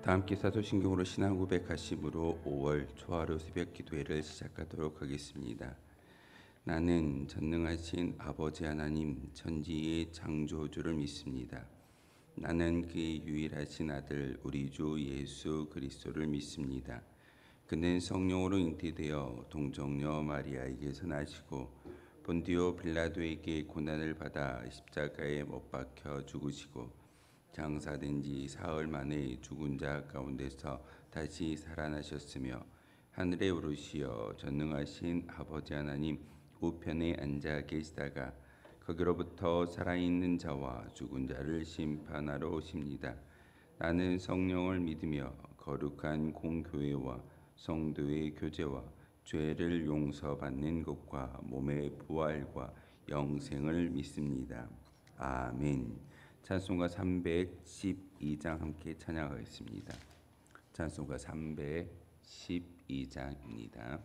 다 함께 사도신경으로 신앙 고백하심으로 5월 초하루 새벽 기도회를 시작하도록 하겠습니다. 나는 전능하신 아버지 하나님 천지의 창조주를 믿습니다. 나는 그의 유일하신 아들 우리 주 예수 그리스도를 믿습니다. 그는 성령으로 잉태되어 동정녀 마리아에게서 나시고 본디오 빌라도에게 고난을 받아 십자가에 못 박혀 죽으시고 장사된 지 사흘 만에 죽은 자 가운데서 다시 살아나셨으며 하늘에 오르시어 전능하신 아버지 하나님 우편에 앉아 계시다가 거기로부터 살아있는 자와 죽은 자를 심판하러 오십니다. 나는 성령을 믿으며 거룩한 공교회와 성도의 교제와 죄를 용서받는 것과 몸의 부활과 영생을 믿습니다. 아멘. 찬송가 312장 함께 찬양하겠습니다. 찬송가 312장입니다.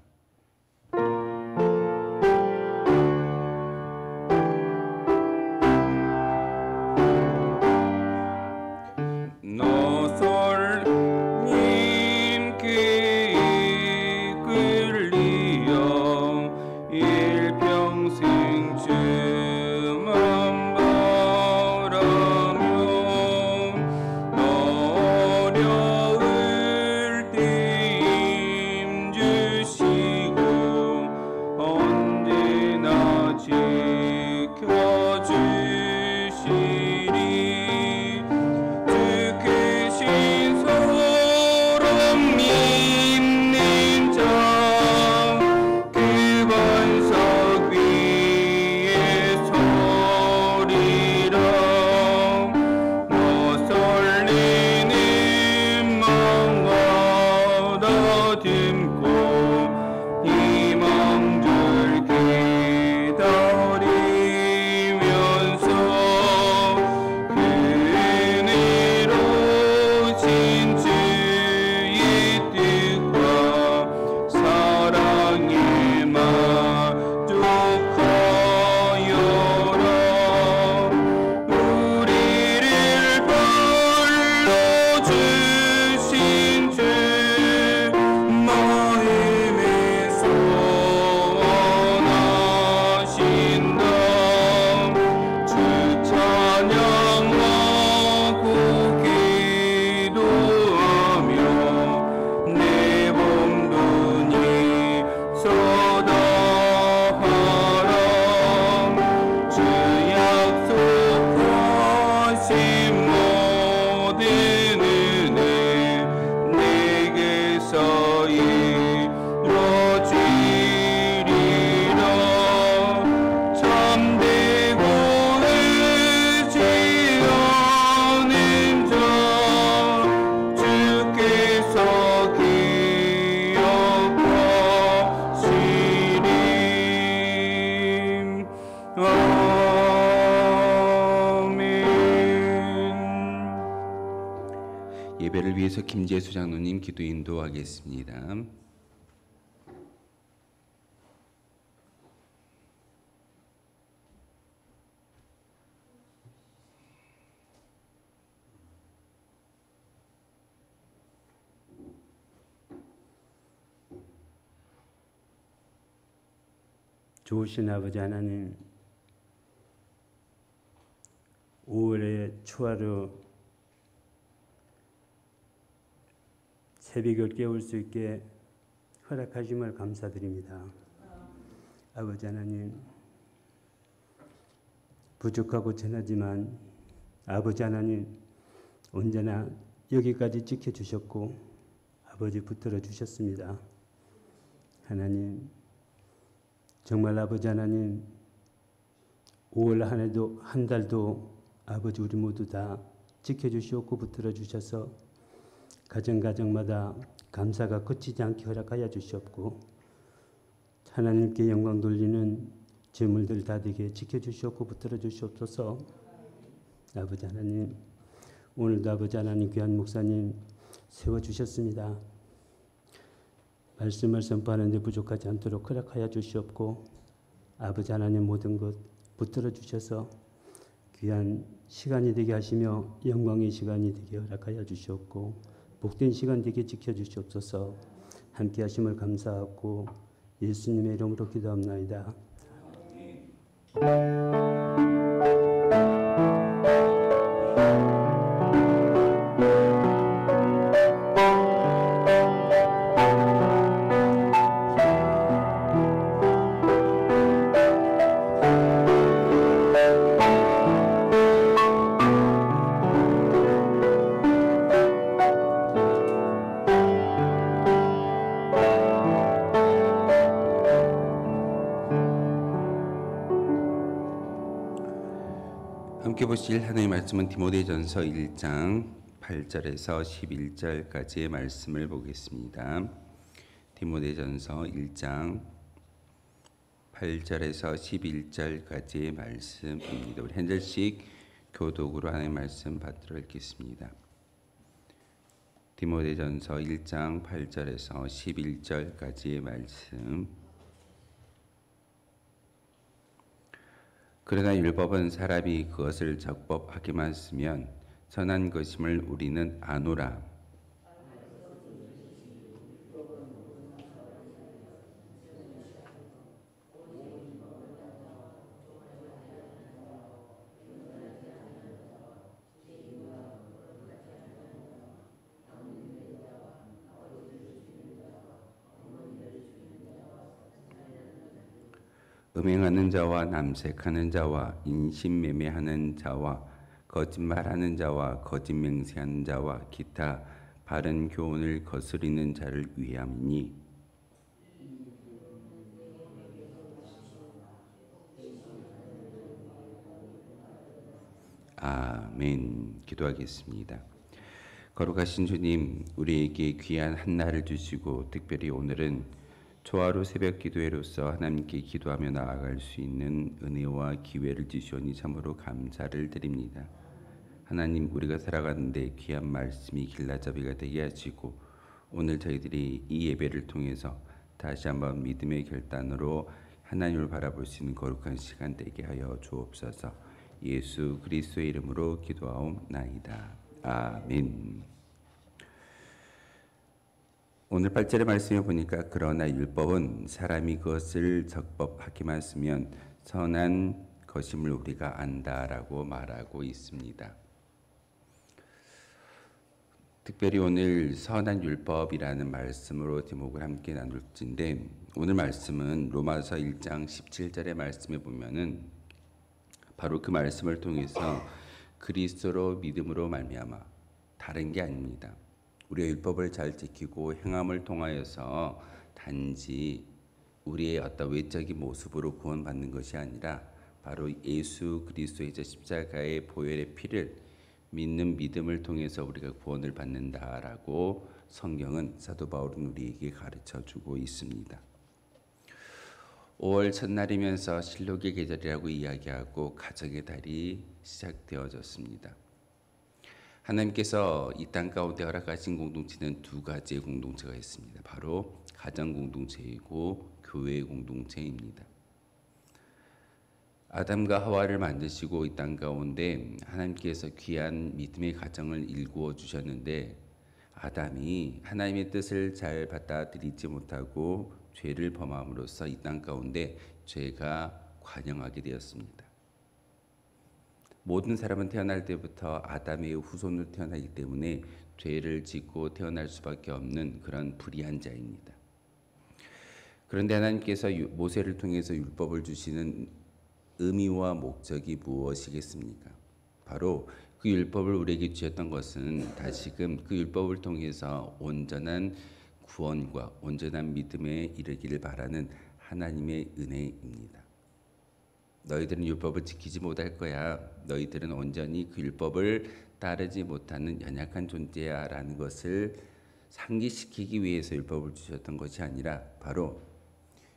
예배를 위해서 김재수 장로님 기도 인도하겠습니다. 좋으신 아버지 하나님, 5월의 초하루 새벽을 깨울 수 있게 허락하심을 감사드립니다. 아버지 하나님, 부족하고 천하지만 아버지 하나님 언제나 여기까지 지켜주셨고 아버지 붙들어 주셨습니다. 하나님, 정말 아버지 하나님 5월 한 해도 한 달도 아버지 우리 모두 다 지켜주시옵고 붙들어 주셔서 가정가정마다 감사가 그치지 않게 허락하여 주시옵고 하나님께 영광 돌리는 재물들 다 되게 지켜주시옵고 붙들어 주시옵소서. 아버지 하나님, 오늘도 아버지 하나님 귀한 목사님 세워주셨습니다. 말씀을 선포하는데 부족하지 않도록 허락하여 주시옵고 아버지 하나님 모든 것 붙들어 주셔서 귀한 시간이 되게 하시며 영광의 시간이 되게 허락하여 주시옵고 복된 시간 되게 지켜주시옵소서. 함께 하심을 감사하고 예수님의 이름으로 기도합나이다. 함께 보실 하나님의 말씀은 디모데전서 1장 8절에서 11절까지의 말씀을 보겠습니다. 디모데전서 1장 8절에서 11절까지의 말씀입니다. 우리 한 절씩 교독으로 하나님의 말씀 받들어 읽겠습니다. 디모데전서 1장 8절에서 11절까지의 말씀. 그러나 율법은 사람이 그것을 적법하게만 쓰면 선한 것임을 우리는 아노라. 음행하는 자와 남색하는 자와 인신매매하는 자와 거짓말하는 자와 거짓 맹세하는 자와 기타 바른 교훈을 거스리는 자를 위함이니 아멘. 기도하겠습니다. 거룩하신 주님, 우리에게 귀한 한날을 주시고 특별히 오늘은 초하루 새벽 기도회로서 하나님께 기도하며 나아갈 수 있는 은혜와 기회를 주시오니 참으로 감사를 드립니다. 하나님, 우리가 살아가는데 귀한 말씀이 길라잡이가 되게 하시고 오늘 저희들이 이 예배를 통해서 다시 한번 믿음의 결단으로 하나님을 바라볼 수 있는 거룩한 시간 되게 하여 주옵소서. 예수 그리스도의 이름으로 기도하옵나이다. 아멘. 오늘 8절의 말씀에 보니까 그러나 율법은 사람이 그것을 적법하게만 쓰면 선한 것임을 우리가 안다라고 말하고 있습니다. 특별히 오늘 선한 율법이라는 말씀으로 제목을 함께 나눌진데 오늘 말씀은 로마서 1장 17절의 말씀에 보면은 바로 그 말씀을 통해서 그리스도로 믿음으로 말미암아 다른 게 아닙니다. 우리의 율법을 잘 지키고 행함을 통하여서 단지 우리의 어떤 외적인 모습으로 구원받는 것이 아니라 바로 예수 그리스도의 십자가의 보혈의 피를 믿는 믿음을 통해서 우리가 구원을 받는다라고 성경은 사도 바울은 우리에게 가르쳐주고 있습니다. 5월 첫날이면서 실록의 계절이라고 이야기하고 가정의 달이 시작되어졌습니다. 하나님께서 이 땅 가운데 허락하신 공동체는 두 가지의 공동체가 있습니다. 바로 가정 공동체이고 교회 공동체입니다. 아담과 하와를 만드시고 이 땅 가운데 하나님께서 귀한 믿음의 가정을 일구어 주셨는데 아담이 하나님의 뜻을 잘 받아들이지 못하고 죄를 범함으로써 이 땅 가운데 죄가 관영하게 되었습니다. 모든 사람은 태어날 때부터 아담의 후손으로 태어나기 때문에 죄를 짓고 태어날 수밖에 없는 그런 불의한 자입니다. 그런데 하나님께서 모세를 통해서 율법을 주시는 의미와 목적이 무엇이겠습니까? 바로 그 율법을 우리에게 주셨던 것은 다시금 그 율법을 통해서 온전한 구원과 온전한 믿음에 이르기를 바라는 하나님의 은혜입니다. 너희들은 율법을 지키지 못할 거야. 너희들은 온전히 그 율법을 따르지 못하는 연약한 존재야 라는 것을 상기시키기 위해서 율법을 주셨던 것이 아니라 바로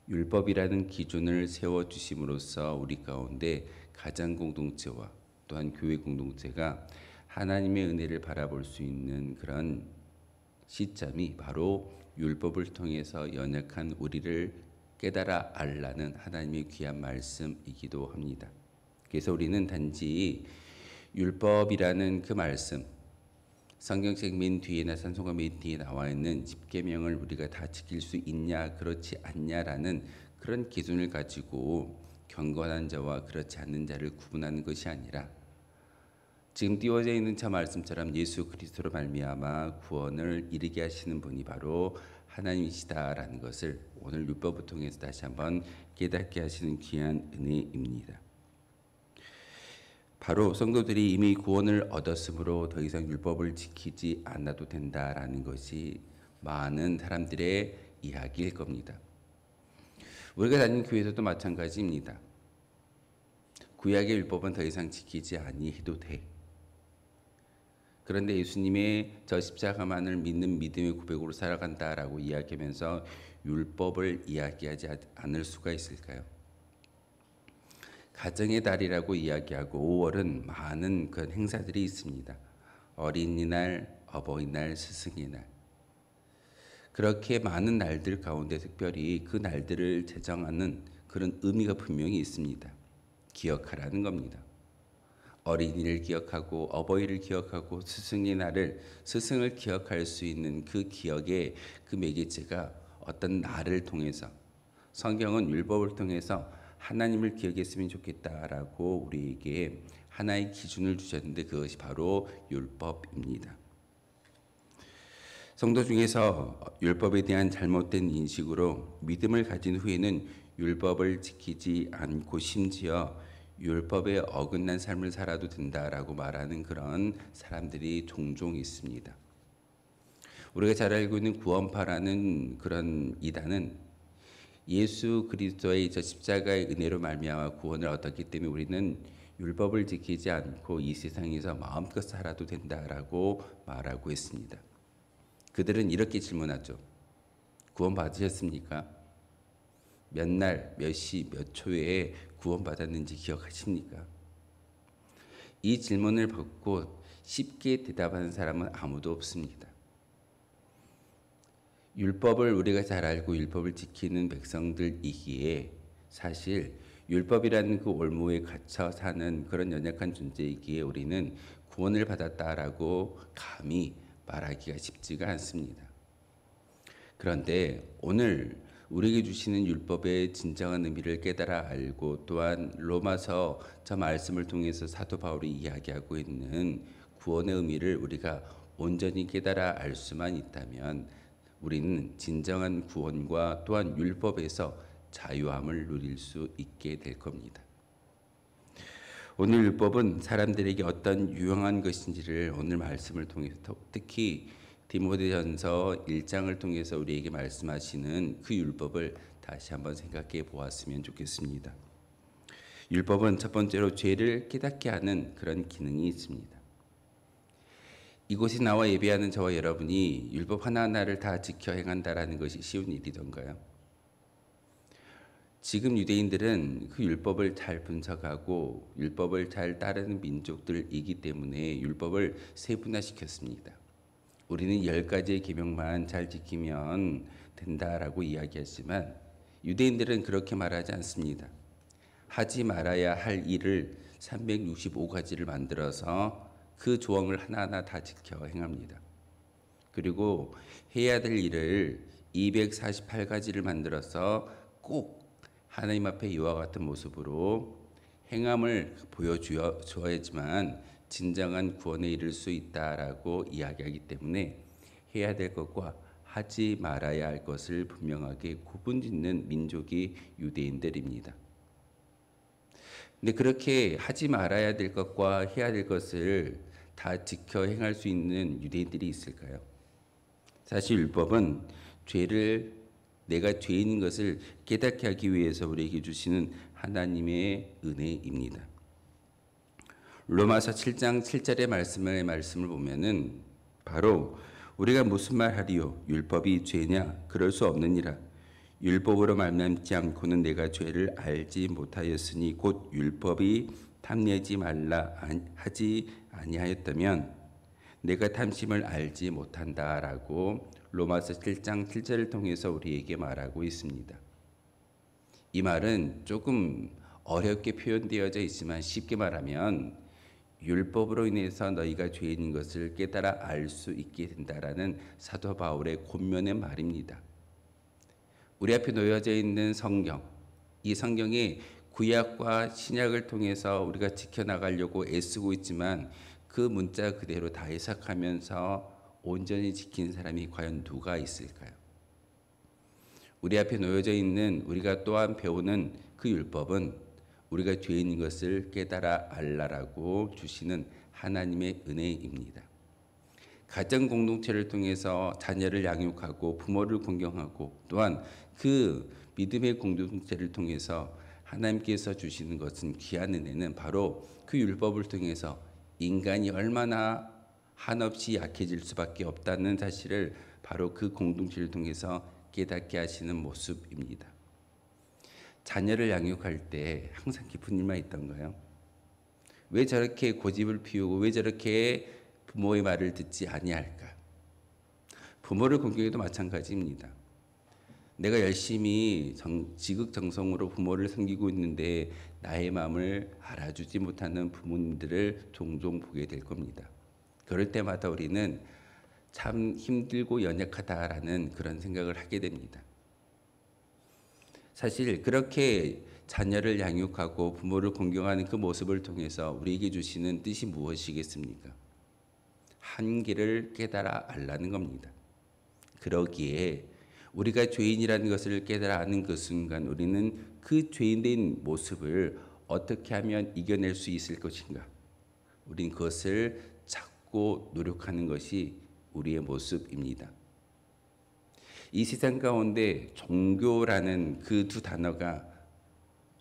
율법이라는 기준을 세워주심으로써 우리 가운데 가정 공동체와 또한 교회 공동체가 하나님의 은혜를 바라볼 수 있는 그런 시점이 바로 율법을 통해서 연약한 우리를 깨달아 알라는 하나님의 귀한 말씀이기도 합니다. 그래서 우리는 단지 율법이라는 그 말씀, 성경책 맨 뒤에나 산송가 맨 뒤에 나와 있는 십계명을 우리가 다 지킬 수 있냐 그렇지 않냐라는 그런 기준을 가지고 경건한 자와 그렇지 않는 자를 구분하는 것이 아니라 지금 띄워져 있는 저 말씀처럼 예수 그리스도로 말미암아 구원을 이루게 하시는 분이 바로 하나님이시다라는 것을 오늘 율법을 통해서 다시 한번 깨닫게 하시는 귀한 은혜입니다. 바로 성도들이 이미 구원을 얻었으므로 더 이상 율법을 지키지 않아도 된다라는 것이 많은 사람들의 이야기일 겁니다. 우리가 다니는 교회에서도 마찬가지입니다. 구약의 율법은 더 이상 지키지 아니해도 돼. 그런데 예수님의 저 십자가만을 믿는 믿음의 고백으로 살아간다라고 이야기하면서 율법을 이야기하지 않을 수가 있을까요? 가정의 달이라고 이야기하고 5월은 많은 그런 행사들이 있습니다. 어린이날, 어버이날, 스승의 날. 그렇게 많은 날들 가운데 특별히 그 날들을 제정하는 그런 의미가 분명히 있습니다. 기억하라는 겁니다. 어린이를 기억하고 어버이를 기억하고 스승의 날을 스승을 기억할 수 있는 그 기억의 그 매개체가 어떤 날을 통해서 성경은 율법을 통해서 하나님을 기억했으면 좋겠다라고 우리에게 하나의 기준을 주셨는데 그것이 바로 율법입니다. 성도 중에서 율법에 대한 잘못된 인식으로 믿음을 가진 후에는 율법을 지키지 않고 심지어 율법에 어긋난 삶을 살아도 된다라고 말하는 그런 사람들이 종종 있습니다. 우리가 잘 알고 있는 구원파라는 그런 이단은 예수 그리스도의 저 십자가의 은혜로 말미암아 구원을 얻었기 때문에 우리는 율법을 지키지 않고 이 세상에서 마음껏 살아도 된다라고 말하고 있습니다. 그들은 이렇게 질문하죠. 구원 받으셨습니까? 몇 날, 몇 시, 몇 초에 구원 받았는지 기억하십니까? 이 질문을 받고 쉽게 대답하는 사람은 아무도 없습니다. 율법을 우리가 잘 알고 율법을 지키는 백성들이기에 사실 율법이라는 그 올무에 갇혀 사는 그런 연약한 존재이기에 우리는 구원을 받았다라고 감히 말하기가 쉽지가 않습니다. 그런데 오늘 우리에게 주시는 율법의 진정한 의미를 깨달아 알고 또한 로마서 저 말씀을 통해서 사도 바울이 이야기하고 있는 구원의 의미를 우리가 온전히 깨달아 알 수만 있다면 우리는 진정한 구원과 또한 율법에서 자유함을 누릴 수 있게 될 겁니다. 오늘 율법은 사람들에게 어떤 유용한 것인지를 오늘 말씀을 통해서 특히 디모데전서 1장을 통해서 우리에게 말씀하시는 그 율법을 다시 한번 생각해 보았으면 좋겠습니다. 율법은 첫 번째로 죄를 깨닫게 하는 그런 기능이 있습니다. 이곳에 나와 예배하는 저와 여러분이 율법 하나하나를 다 지켜 행한다라는 것이 쉬운 일이던가요? 지금 유대인들은 그 율법을 잘 분석하고 율법을 잘 따르는 민족들이기 때문에 율법을 세분화시켰습니다. 우리는 10가지의 계명만 잘 지키면 된다라고 이야기하지만 유대인들은 그렇게 말하지 않습니다. 하지 말아야 할 일을 365가지를 만들어서 그 조항을 하나하나 다 지켜 행합니다. 그리고 해야 될 일을 248가지를 만들어서 꼭 하나님 앞에 이와 같은 모습으로 행함을 보여주어야지만 진정한 구원에 이를 수 있다라고 이야기하기 때문에 해야 될 것과 하지 말아야 할 것을 분명하게 구분짓는 민족이 유대인들입니다. 근데 그렇게 하지 말아야 될 것과 해야 될 것을 다 지켜 행할 수 있는 유대인들이 있을까요? 사실 율법은 내가 죄인인 것을 깨닫게 하기 위해서 우리에게 주시는 하나님의 은혜입니다. 로마서 7장 7절의 말씀을 보면은 바로 우리가 무슨 말 하리요? 율법이 죄냐? 그럴 수 없느니라. 율법으로 말미암지 않고는 내가 죄를 알지 못하였으니 곧 율법이 탐내지 말라 하지 아니하였다면 내가 탐심을 알지 못한다라고 로마서 7장 7절을 통해서 우리에게 말하고 있습니다. 이 말은 조금 어렵게 표현되어져 있지만 쉽게 말하면 율법으로 인해서 너희가 죄인인 것을 깨달아 알 수 있게 된다라는 사도 바울의 권면의 말입니다. 우리 앞에 놓여져 있는 성경, 이 성경이 구약과 신약을 통해서 우리가 지켜나가려고 애쓰고 있지만 그 문자 그대로 다 해석하면서 온전히 지킨 사람이 과연 누가 있을까요? 우리 앞에 놓여져 있는 우리가 또한 배우는 그 율법은 우리가 죄인인 것을 깨달아 알라라고 주시는 하나님의 은혜입니다. 가정 공동체를 통해서 자녀를 양육하고 부모를 공경하고 또한 그 믿음의 공동체를 통해서 하나님께서 주시는 것은 귀한 은혜는 바로 그 율법을 통해서 인간이 얼마나 한없이 약해질 수밖에 없다는 사실을 바로 그 공동체를 통해서 깨닫게 하시는 모습입니다. 자녀를 양육할 때 항상 깊은 일만 있던가요? 왜 저렇게 고집을 피우고 왜 저렇게 부모의 말을 듣지 아니할까? 부모를 공경해도 마찬가지입니다. 내가 열심히 지극정성으로 부모를 섬기고 있는데 나의 마음을 알아주지 못하는 부모님들을 종종 보게 될 겁니다. 그럴 때마다 우리는 참 힘들고 연약하다라는 그런 생각을 하게 됩니다. 사실 그렇게 자녀를 양육하고 부모를 공경하는 그 모습을 통해서 우리에게 주시는 뜻이 무엇이겠습니까? 한계를 깨달아 알라는 겁니다. 그러기에 우리가 죄인이라는 것을 깨달아 아는 그 순간 우리는 그 죄인된 모습을 어떻게 하면 이겨낼 수 있을 것인가? 우린 그것을 찾고 노력하는 것이 우리의 모습입니다. 이 세상 가운데 종교라는 그 두 단어가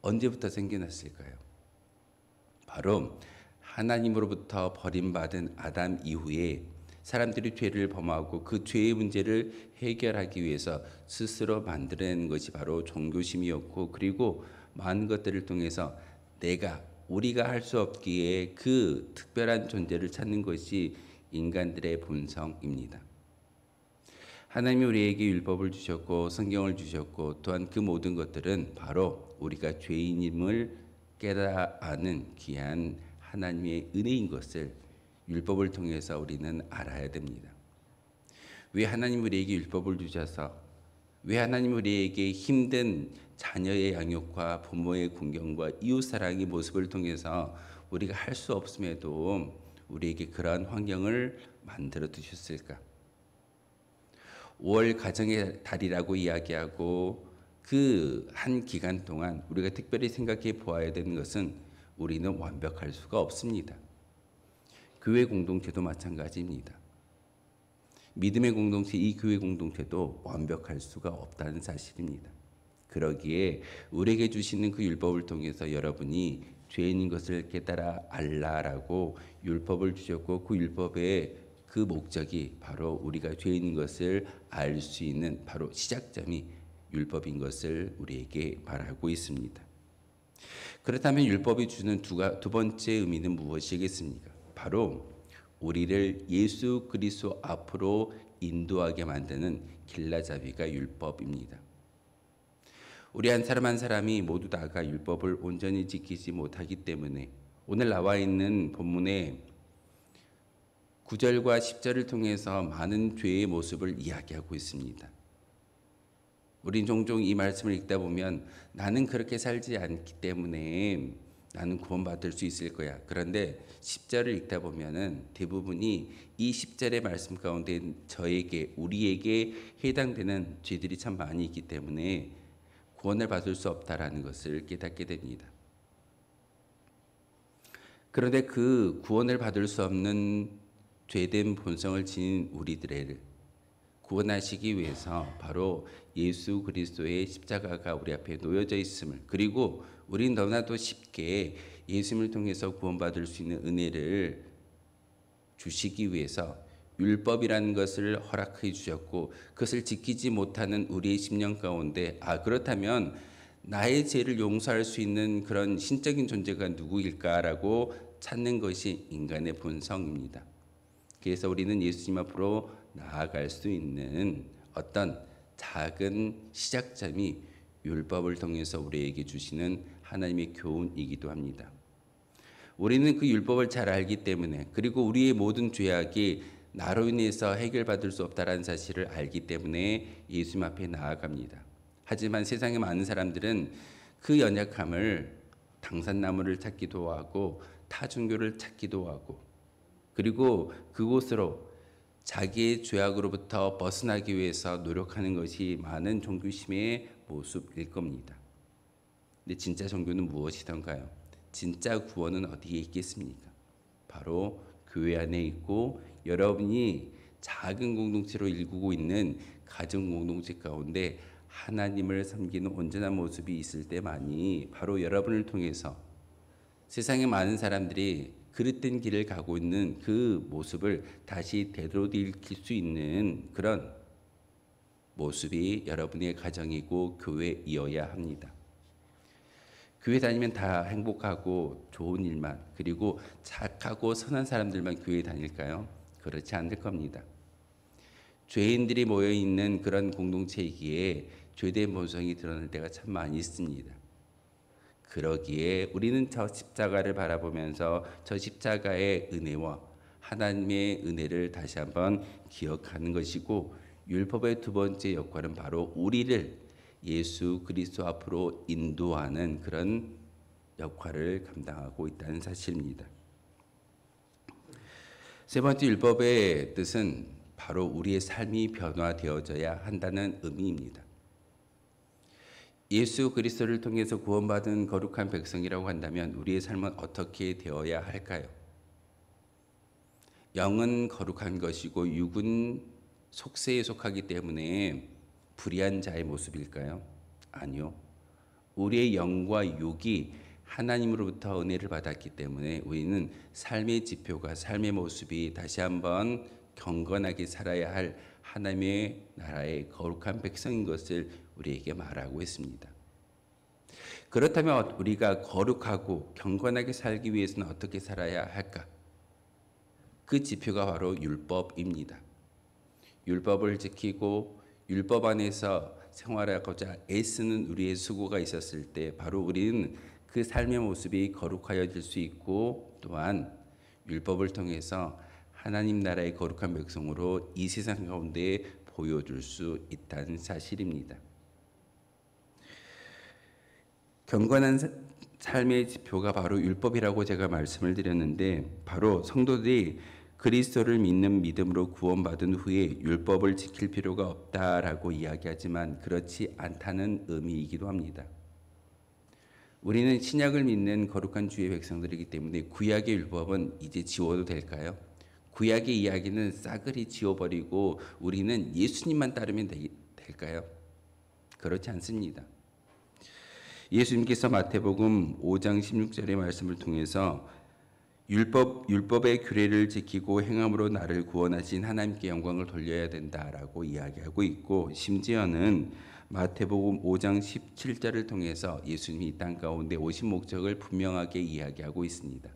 언제부터 생겨났을까요? 바로 하나님으로부터 버림받은 아담 이후에 사람들이 죄를 범하고 그 죄의 문제를 해결하기 위해서 스스로 만들어낸 것이 바로 종교심이었고, 그리고 많은 것들을 통해서 우리가 할 수 없기에 그 특별한 존재를 찾는 것이 인간들의 본성입니다. 하나님이 우리에게 율법을 주셨고 성경을 주셨고 또한 그 모든 것들은 바로 우리가 죄인임을 깨달아 아는 귀한 하나님의 은혜인 것을 율법을 통해서 우리는 알아야 됩니다. 왜 하나님 우리에게 율법을 주셔서 왜 하나님 우리에게 힘든 자녀의 양육과 부모의 공경과 이웃사랑의 모습을 통해서 우리가 할 수 없음에도 우리에게 그러한 환경을 만들어 두셨을까? 5월 가정의 달이라고 이야기하고 그 한 기간 동안 우리가 특별히 생각해 보아야 되는 것은 우리는 완벽할 수가 없습니다. 교회 공동체도 마찬가지입니다. 믿음의 공동체, 이 교회 공동체도 완벽할 수가 없다는 사실입니다. 그러기에 우리에게 주시는 그 율법을 통해서 여러분이 죄인인 것을 깨달아 알라라고 율법을 주셨고 그 율법의 그 목적이 바로 우리가 죄인인 것을 알 수 있는 바로 시작점이 율법인 것을 우리에게 말하고 있습니다. 그렇다면 율법이 주는 두 번째 의미는 무엇이겠습니까? 바로 우리를 예수 그리스도 앞으로 인도하게 만드는 길라잡이가 율법입니다. 우리 한 사람 한 사람이 모두 다가 율법을 온전히 지키지 못하기 때문에 오늘 나와 있는 본문의 9절과 10절을 통해서 많은 죄의 모습을 이야기하고 있습니다. 우린 종종 이 말씀을 읽다 보면 나는 그렇게 살지 않기 때문에 나는 구원받을 수 있을 거야. 그런데 10절을 읽다 보면은 대부분이 이 10절의 말씀 가운데 우리에게 해당되는 죄들이 참 많이 있기 때문에 구원을 받을 수 없다라는 것을 깨닫게 됩니다. 그런데 그 구원을 받을 수 없는 죄된 본성을 지닌 우리들을 구원하시기 위해서 바로 예수 그리스도의 십자가가 우리 앞에 놓여져 있음을, 그리고 우린 너무나도 쉽게 예수님을 통해서 구원받을 수 있는 은혜를 주시기 위해서 율법이라는 것을 허락해 주셨고 그것을 지키지 못하는 우리의 심령 가운데 그렇다면 나의 죄를 용서할 수 있는 그런 신적인 존재가 누구일까라고 찾는 것이 인간의 본성입니다. 그래서 우리는 예수님 앞으로 나아갈 수 있는 어떤 작은 시작점이 율법을 통해서 우리에게 주시는 하나님의 교훈이기도 합니다. 우리는 그 율법을 잘 알기 때문에, 그리고 우리의 모든 죄악이 나로 인해서 해결받을 수 없다라는 사실을 알기 때문에 예수님 앞에 나아갑니다. 하지만 세상에 많은 사람들은 그 연약함을 당산나무를 찾기도 하고 타종교를 찾기도 하고, 그리고 그곳으로 자기의 죄악으로부터 벗어나기 위해서 노력하는 것이 많은 종교심의 모습일 겁니다. 근데 진짜 종교는 무엇이던가요? 진짜 구원은 어디에 있겠습니까? 바로 교회 안에 있고, 여러분이 작은 공동체로 일구고 있는 가정 공동체 가운데 하나님을 섬기는 온전한 모습이 있을 때만이 바로 여러분을 통해서 세상에 많은 사람들이 그릇된 길을 가고 있는 그 모습을 다시 되돌이킬 수 있는 그런 모습이 여러분의 가정이고 교회이어야 합니다. 교회 다니면 다 행복하고 좋은 일만, 그리고 착하고 선한 사람들만 교회 다닐까요? 그렇지 않을 겁니다. 죄인들이 모여 있는 그런 공동체이기에 죄된 본성이 드러날 때가 참 많이 있습니다. 그러기에 우리는 저 십자가를 바라보면서 저 십자가의 은혜와 하나님의 은혜를 다시 한번 기억하는 것이고, 율법의 두 번째 역할은 바로 우리를 예수 그리스도 앞으로 인도하는 그런 역할을 감당하고 있다는 사실입니다. 세 번째 율법의 뜻은 바로 우리의 삶이 변화되어져야 한다는 의미입니다. 예수 그리스도를 통해서 구원받은 거룩한 백성이라고 한다면 우리의 삶은 어떻게 되어야 할까요? 영은 거룩한 것이고 육은 속세에 속하기 때문에 불의한 자의 모습일까요? 아니요. 우리의 영과 육이 하나님으로부터 은혜를 받았기 때문에 우리는 삶의 지표가, 삶의 모습이 다시 한번 경건하게 살아야 할 하나님의 나라의 거룩한 백성인 것을 우리에게 말하고 있습니다. 그렇다면 우리가 거룩하고 경건하게 살기 위해서는 어떻게 살아야 할까? 그 지표가 바로 율법입니다. 율법을 지키고 율법 안에서 생활하고자 애쓰는 우리의 수고가 있었을 때 바로 우리는 그 삶의 모습이 거룩하여질 수 있고, 또한 율법을 통해서 하나님 나라의 거룩한 백성으로 이 세상 가운데 보여줄 수 있다는 사실입니다. 경건한 삶의 지표가 바로 율법이라고 제가 말씀을 드렸는데, 바로 성도들이 그리스도를 믿는 믿음으로 구원받은 후에 율법을 지킬 필요가 없다라고 이야기하지만 그렇지 않다는 의미이기도 합니다. 우리는 신약을 믿는 거룩한 주의 백성들이기 때문에 구약의 율법은 이제 지워도 될까요? 구약의 이야기는 싸그리 지워버리고 우리는 예수님만 따르면 될까요? 그렇지 않습니다. 예수님께서 마태복음 5장 16절의 말씀을 통해서 율법의 규례를 지키고 행함으로 나를 구원하신 하나님께 영광을 돌려야 된다라고 이야기하고 있고, 심지어는 마태복음 5장 17절을 통해서 예수님이 이 땅 가운데 오신 목적을 분명하게 이야기하고 있습니다.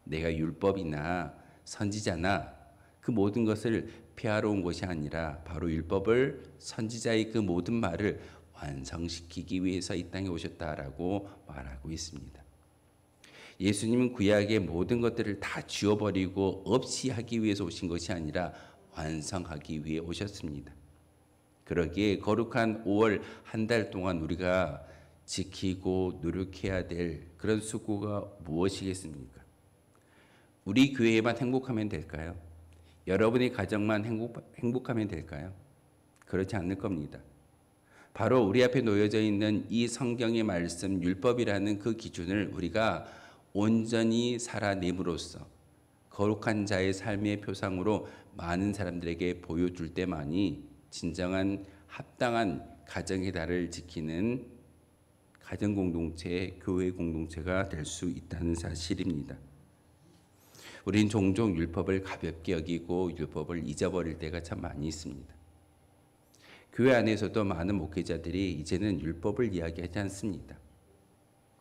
내가 율법이나 선지자나 그 모든 것을 폐하러 온 것이 아니라 바로 율법을, 선지자의 그 모든 말을 완성시키기 위해서 이 땅에 오셨다라고 말하고 있습니다. 예수님은 구약의 모든 것들을 다 지워버리고 없이 하기 위해서 오신 것이 아니라 완성하기 위해 오셨습니다. 그러기에 거룩한 5월 한 달 동안 우리가 지키고 노력해야 될 그런 수고가 무엇이겠습니까? 우리 교회에만 행복하면 될까요? 여러분의 가정만 행복하면 될까요? 그렇지 않을 겁니다. 바로 우리 앞에 놓여져 있는 이 성경의 말씀, 율법이라는 그 기준을 우리가 온전히 살아냄으로써 거룩한 자의 삶의 표상으로 많은 사람들에게 보여줄 때만이 진정한 합당한 가정의 달을 지키는 가정 공동체, 교회 공동체가 될 수 있다는 사실입니다. 우린 종종 율법을 가볍게 여기고 율법을 잊어버릴 때가 참 많이 있습니다. 교회 안에서도 많은 목회자들이 이제는 율법을 이야기하지 않습니다.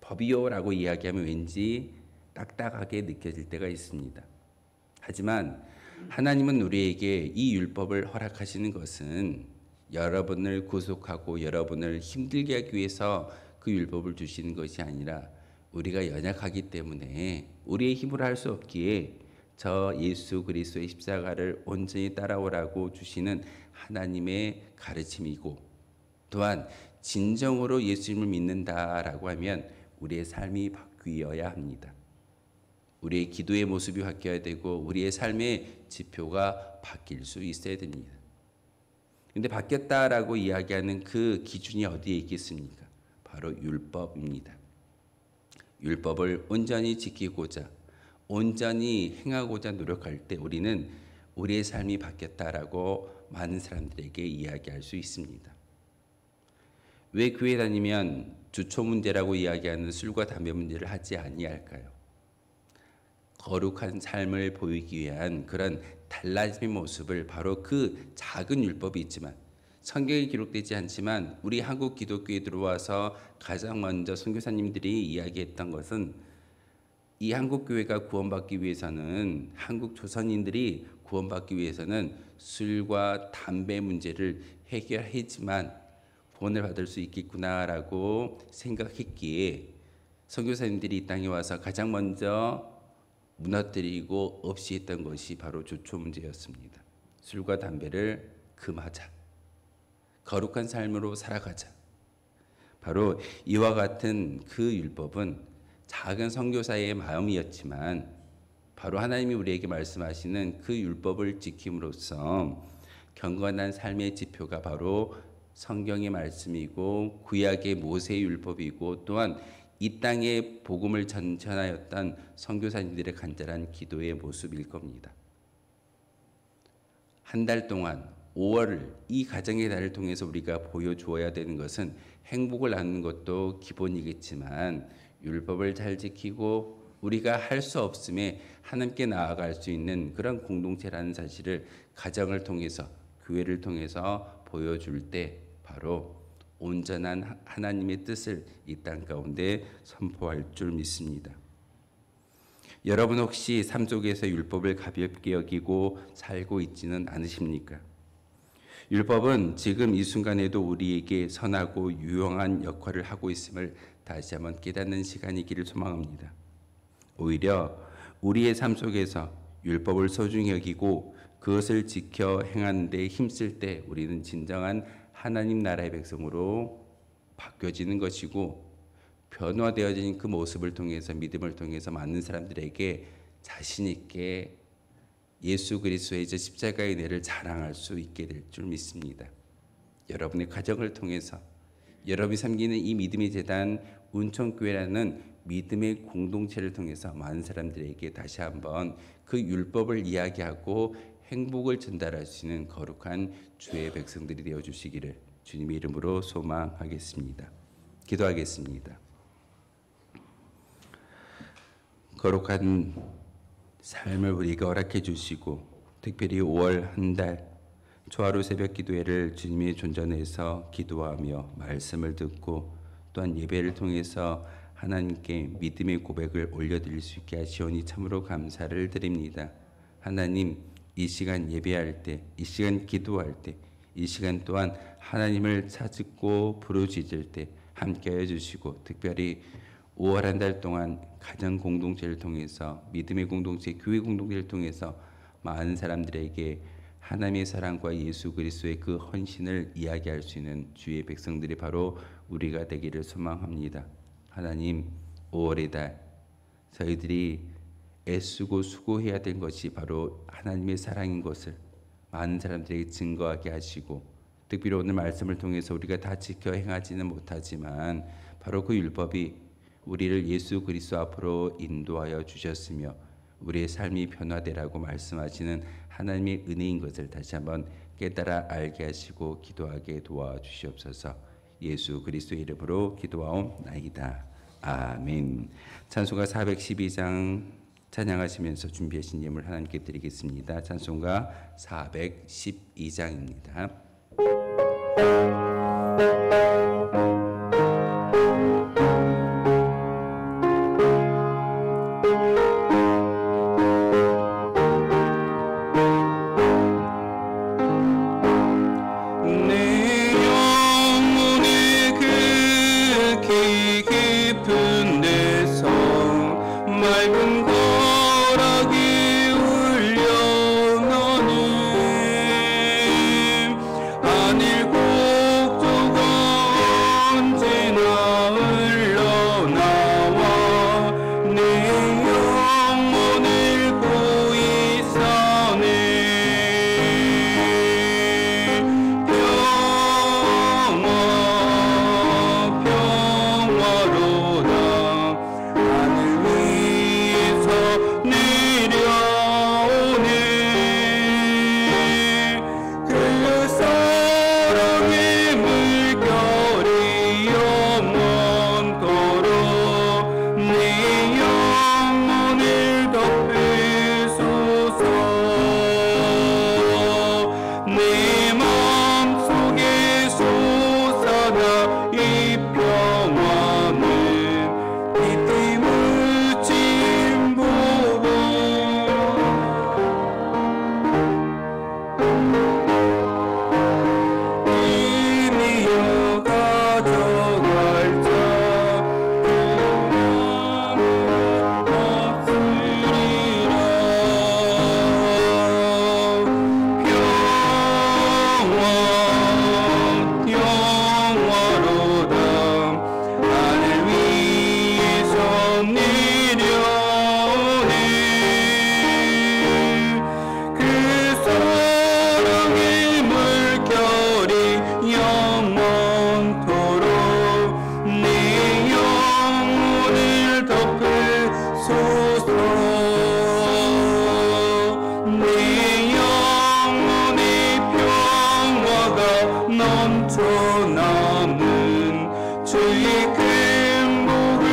법이요라고 이야기하면 왠지 딱딱하게 느껴질 때가 있습니다. 하지만 하나님은 우리에게 이 율법을 허락하시는 것은 여러분을 구속하고 여러분을 힘들게 하기 위해서 그 율법을 주시는 것이 아니라 우리가 연약하기 때문에 우리의 힘으로 할 수 없기에 저 예수 그리스도의 십자가를 온전히 따라오라고 주시는 하나님의 가르침이고, 또한 진정으로 예수님을 믿는다라고 하면 우리의 삶이 바뀌어야 합니다. 우리의 기도의 모습이 바뀌어야 되고 우리의 삶의 지표가 바뀔 수 있어야 됩니다. 근데 바뀌었다라고 이야기하는 그 기준이 어디에 있겠습니까? 바로 율법입니다. 율법을 온전히 지키고자, 온전히 행하고자 노력할 때 우리는 우리의 삶이 바뀌었다라고 많은 사람들에게 이야기할 수 있습니다. 왜 교회 다니면 주초 문제라고 이야기하는 술과 담배 문제를 하지 아니할까요? 거룩한 삶을 보이기 위한 그런 달라짐의 모습을 바로 그 작은 율법이 있지만, 성경에 기록되지 않지만 우리 한국 기독교에 들어와서 가장 먼저 선교사님들이 이야기했던 것은, 이 한국 교회가 구원받기 위해서는, 한국 조선인들이 구원받기 위해서는 술과 담배 문제를 해결해야지만 구원을 받을 수 있겠구나라고 생각했기에 선교사님들이 이 땅에 와서 가장 먼저 무너뜨리고 없이 했던 것이 바로 주초 문제였습니다. 술과 담배를 금하자, 거룩한 삶으로 살아가자. 바로 이와 같은 그 율법은 작은 선교사의 마음이었지만, 바로 하나님이 우리에게 말씀하시는 그 율법을 지킴으로써 경건한 삶의 지표가 바로 성경의 말씀이고 구약의 모세의 율법이고, 또한 이 땅에 복음을 전하였던 선교사님들의 간절한 기도의 모습일 겁니다. 한 달 동안 5월을, 이 가정의 달을 통해서 우리가 보여주어야 되는 것은 행복을 나누는 것도 기본이겠지만, 율법을 잘 지키고 우리가 할 수 없음에 하나님께 나아갈 수 있는 그런 공동체라는 사실을 가정을 통해서, 교회를 통해서 보여줄 때 바로 온전한 하나님의 뜻을 이 땅 가운데 선포할 줄 믿습니다. 여러분 혹시 삶 속에서 율법을 가볍게 여기고 살고 있지는 않으십니까? 율법은 지금 이 순간에도 우리에게 선하고 유용한 역할을 하고 있음을 다시 한번 깨닫는 시간이기를 소망합니다. 오히려 우리의 삶 속에서 율법을 소중히 여기고 그것을 지켜 행하는 데 힘쓸 때 우리는 진정한 하나님 나라의 백성으로 바뀌어지는 것이고, 변화되어진 그 모습을 통해서, 믿음을 통해서 많은 사람들에게 자신 있게 예수 그리스도의 십자가의 은혜를 자랑할 수 있게 될 줄 믿습니다. 여러분의 가정을 통해서, 여러분이 섬기는 이 믿음의 재단 운천교회라는 믿음의 공동체를 통해서 많은 사람들에게 다시 한번 그 율법을 이야기하고 행복을 전달할 수 있는 거룩한 주의 백성들이 되어 주시기를 주님의 이름으로 소망하겠습니다. 기도하겠습니다. 거룩한 삶을 우리에게 허락해 주시고, 특별히 5월 한 달 초하루 새벽 기도회를 주님의 존전에서 기도하며 말씀을 듣고, 또한 예배를 통해서 하나님께 믿음의 고백을 올려드릴 수 있게 하시오니 참으로 감사를 드립니다. 하나님, 이 시간 예배할 때, 이 시간 기도할 때, 이 시간 또한 하나님을 찾고 부르짖을 때 함께하여 주시고, 특별히 5월 한 달 동안 가정 공동체를 통해서, 믿음의 공동체, 교회 공동체를 통해서 많은 사람들에게 하나님의 사랑과 예수 그리스도의 그 헌신을 이야기할 수 있는 주의 백성들이 바로 우리가 되기를 소망합니다. 하나님, 5월의 달 저희들이 애쓰고 수고해야 된 것이 바로 하나님의 사랑인 것을 많은 사람들에게 증거하게 하시고, 특별히 오늘 말씀을 통해서 우리가 다 지켜 행하지는 못하지만 바로 그 율법이 우리를 예수 그리스도 앞으로 인도하여 주셨으며 우리의 삶이 변화되라고 말씀하시는 하나님의 은혜인 것을 다시 한번 깨달아 알게 하시고 기도하게 도와주시옵소서. 예수 그리스도의 이름으로 기도하옵나이다. 아멘. 찬송가 412장 찬양하시면서 준비하신 예물 하나님께 드리겠습니다. 찬송가 412장입니다. 깊은 데서 내 영혼의 평화가 넘쳐나는 주의 큰 복을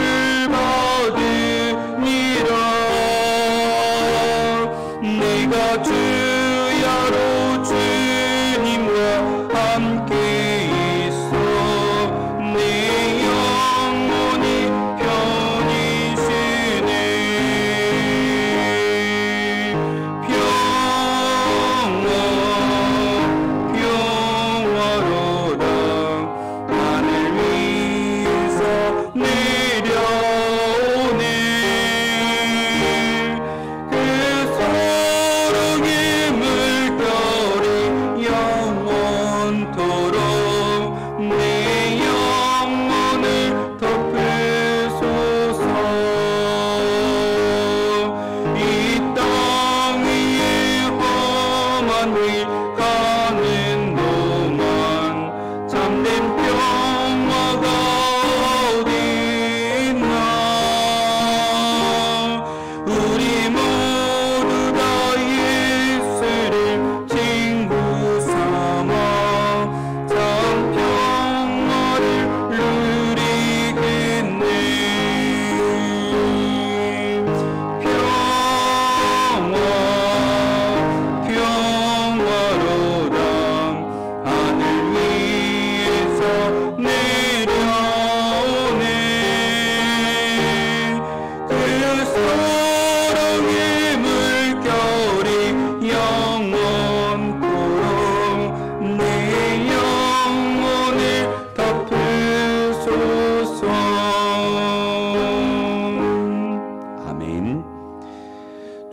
받으니라. 내가 주야로 주님과 함께 있어 내 영혼이 편히 쉬네. 평화로라 하늘 위에서 내려오네. 그 사랑의 물결이 영원토록 내 영혼을 덮으소서. 이 땅 위에 험한 길 가는 동안 참된 평화가 어디 있나. 우리 모두 다 예수를 친구 삼아 참 평화를 누리겠네. 평화로라 하늘 위에서 내려오네. 그 사랑의 물결이 영원토록 내 영혼을 덮으소서. 아멘.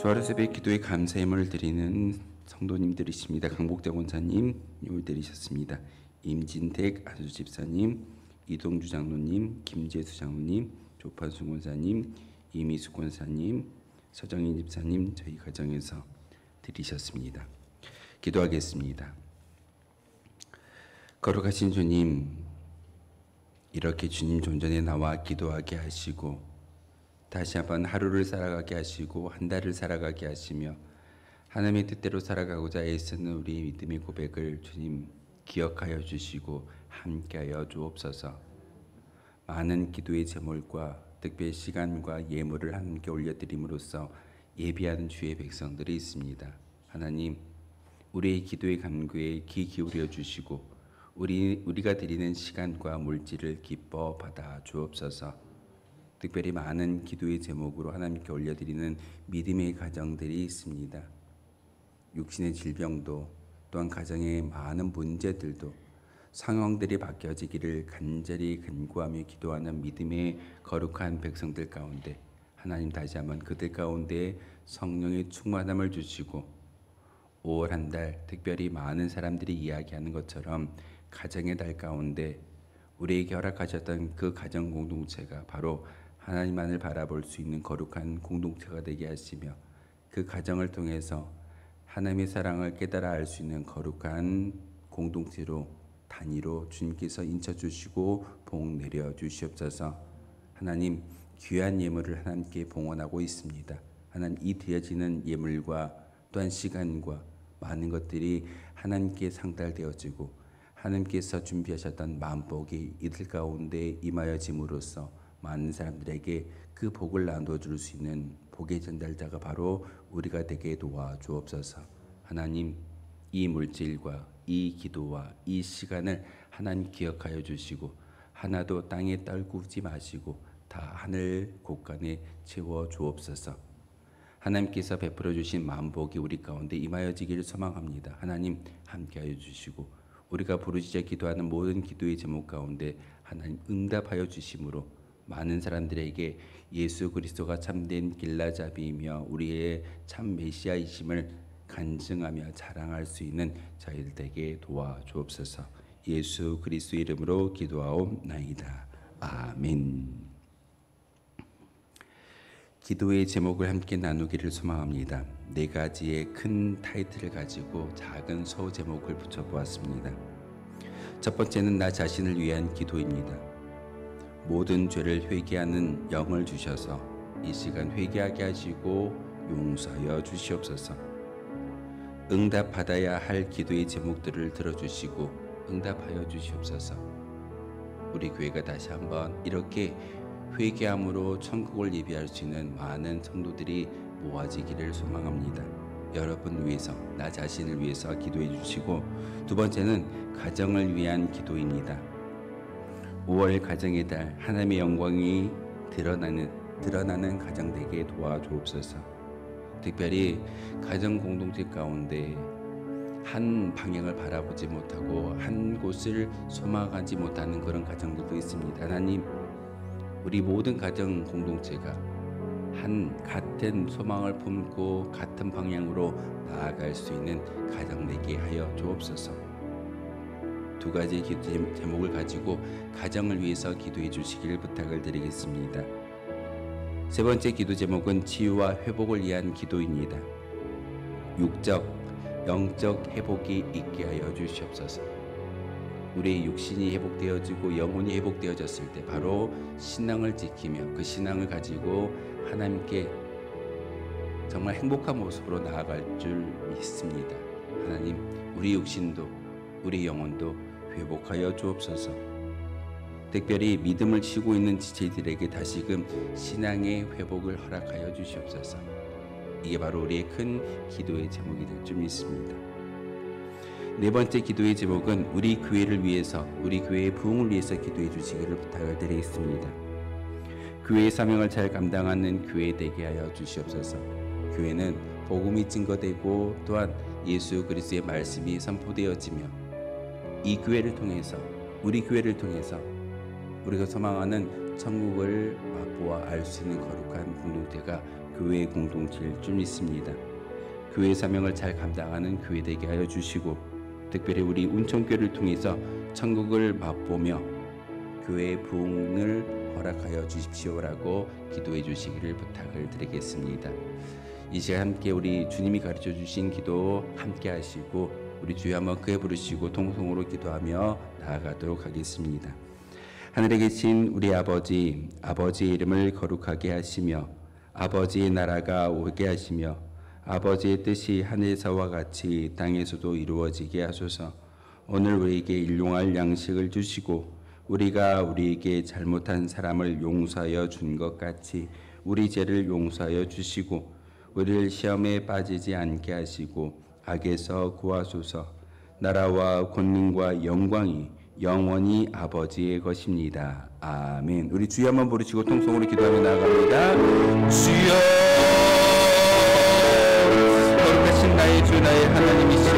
주하루 새벽 기도에 감사 예물을 드리는 성도님들이십니다. 강복자 권사님 예물 드리셨습니다. 임진택 아주 집사님, 이동주 장로님, 김재수 장로님, 조판수 권사님, 이미수 권사님, 서정인 집사님 저희 가정에서 드리셨습니다. 기도하겠습니다. 거룩하신 주님, 이렇게 주님 존전에 나와 기도하게 하시고 다시 한번 하루를 살아가게 하시고 한 달을 살아가게 하시며 하나님의 뜻대로 살아가고자 애쓰는 우리 믿음의 고백을 주님 기억하여 주시고 함께하여 주옵소서. 많은 기도의 제목과 특별 시간과 예물을 함께 올려드림으로써 예비하는 주의 백성들이 있습니다. 하나님, 우리의 기도의 간구에 귀 기울여 주시고 우리가 드리는 시간과 물질을 기뻐 받아 주옵소서. 특별히 많은 기도의 제목으로 하나님께 올려드리는 믿음의 가정들이 있습니다. 육신의 질병도 또한 가정의 많은 문제들도 상황들이 바뀌어지기를 간절히 간구하며 기도하는 믿음의 거룩한 백성들 가운데 하나님 다시 한번 그들 가운데 성령의 충만함을 주시고 5월 한 달 특별히 많은 사람들이 이야기하는 것처럼 가정의 달 가운데 우리에게 허락하셨던 그 가정 공동체가 바로 하나님만을 바라볼 수 있는 거룩한 공동체가 되게 하시며 그 가정을 통해서 하나님의 사랑을 깨달아 알 수 있는 거룩한 공동체로 단위로 주님께서 인쳐주시고 복 내려 주시옵소서. 하나님, 귀한 예물을 하나님께 봉헌하고 있습니다. 하나님, 이 드려지는 예물과 또한 시간과 많은 것들이 하나님께 상달되어지고 하나님께서 준비하셨던 만복이 이들 가운데 임하여짐으로써 많은 사람들에게 그 복을 나눠줄 수 있는 복의 전달자가 바로 우리가 되게 도와주옵소서. 하나님, 이 물질과 이 기도와 이 시간을 하나님 기억하여 주시고 하나도 땅에 떨구지 마시고 다 하늘 곳간에 채워 주옵소서. 하나님께서 베풀어 주신 만복이 우리 가운데 임하여지기를 소망합니다. 하나님 함께하여 주시고 우리가 부르짖어 기도하는 모든 기도의 제목 가운데 하나님 응답하여 주심으로 많은 사람들에게 예수 그리스도가 참된 길라잡이이며 우리의 참 메시아이심을 간증하며 자랑할 수 있는 저희들 되게 도와주옵소서. 예수 그리스도 이름으로 기도하옵나이다. 아멘. 기도의 제목을 함께 나누기를 소망합니다. 4가지의 큰 타이틀을 가지고 작은 소 제목을 붙여보았습니다. 첫 번째는 나 자신을 위한 기도입니다. 모든 죄를 회개하는 영을 주셔서 이 시간 회개하게 하시고 용서하여 주시옵소서. 응답받아야 할 기도의 제목들을 들어주시고 응답하여 주시옵소서. 우리 교회가 다시 한번 이렇게 회개함으로 천국을 예비할 수 있는 많은 성도들이 모아지기를 소망합니다. 여러분 위해서, 나 자신을 위해서 기도해 주시고, 두 번째는 가정을 위한 기도입니다. 5월 가정의 달, 하나님의 영광이 드러나는 가정 되게 도와주옵소서. 특별히 가정 공동체 가운데 한 방향을 바라보지 못하고 한 곳을 소망하지 못하는 그런 가정들도 있습니다. 하나님, 우리 모든 가정 공동체가 같은 소망을 품고 같은 방향으로 나아갈 수 있는 가정 되게 하여 주옵소서. 두 가지 기도 제목을 가지고 가정을 위해서 기도해 주시기를 부탁을 드리겠습니다. 세 번째 기도 제목은 치유와 회복을 위한 기도입니다. 육적, 영적 회복이 있게 하여 주시옵소서. 우리의 육신이 회복되어지고 영혼이 회복되어졌을 때 바로 신앙을 지키며 그 신앙을 가지고 하나님께 정말 행복한 모습으로 나아갈 줄 믿습니다. 하나님, 우리 육신도 우리 영혼도 회복하여 주옵소서. 특별히 믿음을 치고 있는 지체들에게 다시금 신앙의 회복을 허락하여 주시옵소서. 이게 바로 우리의 큰 기도의 제목이 될 줄 믿습니다. 네 번째 기도의 제목은 우리 교회를 위해서, 우리 교회의 부흥을 위해서 기도해 주시기를 부탁을 드리겠습니다. 교회의 사명을 잘 감당하는 교회 되게 하여 주시옵소서. 교회는 복음이 증거되고 또한 예수 그리스도의 말씀이 선포되어지며 이 교회를 통해서, 우리 교회를 통해서 우리가 소망하는 천국을 맛보아 알 수 있는 거룩한 공동체가 교회의 공동체일 줄 믿습니다. 교회의 사명을 잘 감당하는 교회 되게 하여 주시고, 특별히 우리 운천교회를 통해서 천국을 맛보며 교회의 부흥을 허락하여 주십시오라고 기도해 주시기를 부탁을 드리겠습니다. 이 시간 함께 우리 주님이 가르쳐 주신 기도 함께 하시고 우리 주여 한번 크게 부르시고 통성으로 기도하며 나아가도록 하겠습니다. 하늘에 계신 우리 아버지, 아버지의 이름을 거룩하게 하시며 아버지의 나라가 오게 하시며 아버지의 뜻이 하늘에서와 같이 땅에서도 이루어지게 하소서. 오늘 우리에게 일용할 양식을 주시고 우리가 우리에게 잘못한 사람을 용서하여 준 것 같이 우리 죄를 용서하여 주시고 우리를 시험에 빠지지 않게 하시고 악에서 구하소서. 나라와 권능과 영광이 영원히 아버지의 것입니다. 아멘. 우리 주여 한번 부르시고 통성으로 기도하며 나아갑니다. 주여, 거룩하신 나의 주 나의 하나님이시여,